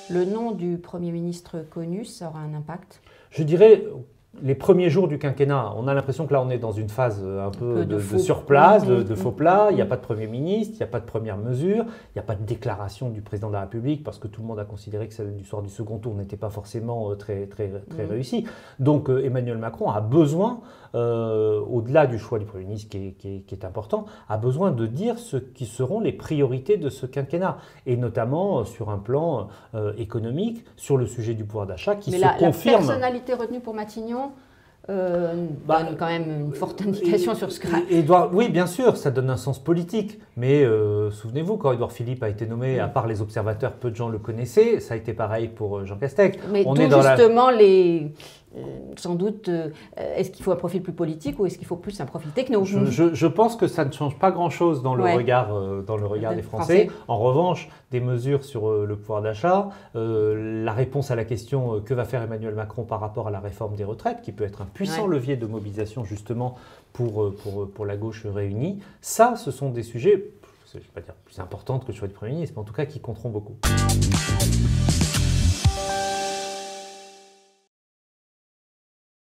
le nom du Premier ministre connu, ça aura un impact? Je dirais les premiers jours du quinquennat. On a l'impression que là, on est dans une phase un peu de surplace, de faux plats. Il n'y a pas de Premier ministre, il n'y a pas de première mesure, il n'y a pas de déclaration du Président de la République parce que tout le monde a considéré que celle du soir du second tour n'était pas forcément très réussie. Donc Emmanuel Macron a besoin, au-delà du choix du Premier ministre qui est important, a besoin de dire ce qui seront les priorités de ce quinquennat. Et notamment sur un plan économique, sur le sujet du pouvoir d'achat qui se confirme. La personnalité retenue pour Matignon donne quand même une forte indication sur ce que... Oui, bien sûr, ça donne un sens politique. Mais souvenez-vous, quand Édouard Philippe a été nommé, à part les observateurs, peu de gens le connaissaient. Ça a été pareil pour Jean Castex. Mais sans doute, est-ce qu'il faut un profil plus politique ou est-ce qu'il faut plus un profil techno? Je pense que ça ne change pas grand-chose dans le regard, des Français. En revanche, des mesures sur le pouvoir d'achat, la réponse à la question que va faire Emmanuel Macron par rapport à la réforme des retraites, qui peut être un puissant levier de mobilisation justement pour la gauche réunie, ça, ce sont des sujets, je ne vais pas dire plus importants que le choix du Premier ministre, mais en tout cas qui compteront beaucoup.